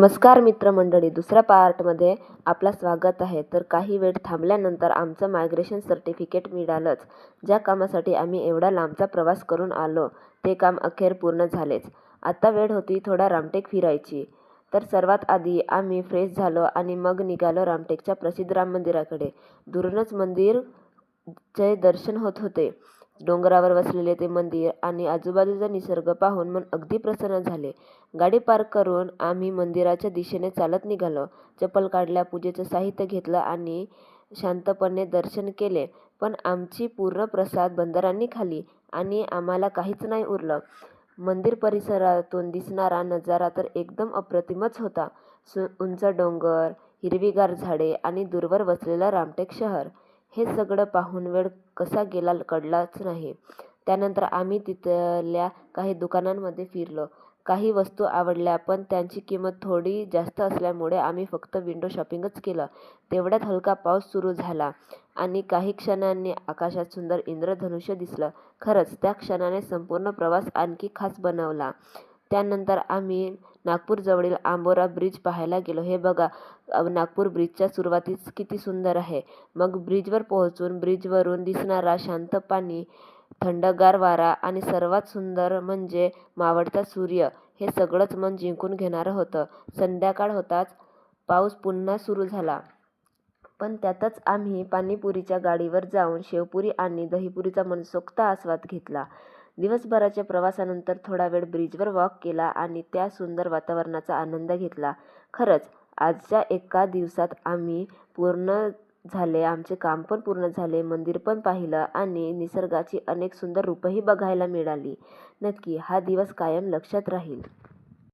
नमस्कार मित्रमंडळी, दुसऱ्या पार्टमध्ये आपलं स्वागत आहे. तर काही वेळ थांबल्यानंतर आमचं मायग्रेशन सर्टिफिकेट मिळालंच. ज्या कामासाठी आम्ही एवढा लांबचा प्रवास करून आलो ते काम अखेर पूर्ण झालेच. आता वेळ होती थोडा रामटेक फिरायची. तर सर्वात आधी आम्ही फ्रेश झालो आणि मग निघालो रामटेकच्या प्रसिद्ध राम मंदिराकडे. दुरूनच मंदिरचे दर्शन होत होते. डोंगरावर वसलेले ते मंदिर आणि आजूबाजूचा निसर्ग पाहून मन अगदी प्रसन्न झाले. गाडी पार्क करून आम्ही मंदिराच्या दिशेने चालत निघालो. चप्पल काढल्या, पूजेचं साहित्य घेतलं आणि शांतपणे दर्शन केले. पण आमची पूर्ण प्रसाद बंदरांनी खाल्ली आणि आम्हाला काहीच नाही उरलं. मंदिर परिसरातून दिसणारा नजारा तर एकदम अप्रतिमच होता. उंच डोंगर, हिरवीगार झाडे आणि दूरवर वसलेलं रामटेक शहर. हे सगळं पाहून वेळ कसा गेला कळलाच नाही. त्यानंतर आम्ही तिथल्या काही दुकानांमध्ये फिरलो. काही वस्तू आवडल्या, पण त्यांची किंमत थोडी जास्त असल्यामुळे आम्ही फक्त विंडो शॉपिंगच केलं. तेवढ्यात हलका पाऊस सुरू झाला आणि काही क्षणांनी आकाशात सुंदर इंद्रधनुष्य दिसलं. खरंच त्या क्षणाने संपूर्ण प्रवास आणखी खास बनवला. त्यानंतर आम्ही नागपूरजवळील आंबोरा ब्रिज पाहायला गेलो. हे बघा, नागपूर ब्रिजच्या सुरुवातीस किती सुंदर आहे. मग ब्रिजवर पोहोचून ब्रिजवरून दिसणारा शांत पाणी, थंडगार वारा आणि सर्वात सुंदर म्हणजे मावळता सूर्य, हे सगळंच मन जिंकून घेणारं होतं. संध्याकाळ होताच पाऊस पुन्हा सुरू झाला. पण त्यातच आम्ही पाणीपुरीच्या गाडीवर जाऊन शेवपुरी आणि दहीपुरीचा मनसोक्त आस्वाद घेतला. दिवसभराच्या प्रवासानंतर थोडा वेळ ब्रिजवर वॉक केला आणि त्या सुंदर वातावरणाचा आनंद घेतला. खरंच आजच्या एका दिवसात आमचे काम पण पूर्ण झाले, मंदिर पण पाहिलं आणि निसर्गाची अनेक सुंदर रूपंही बघायला मिळाली. नक्की हा दिवस कायम लक्षात राहील.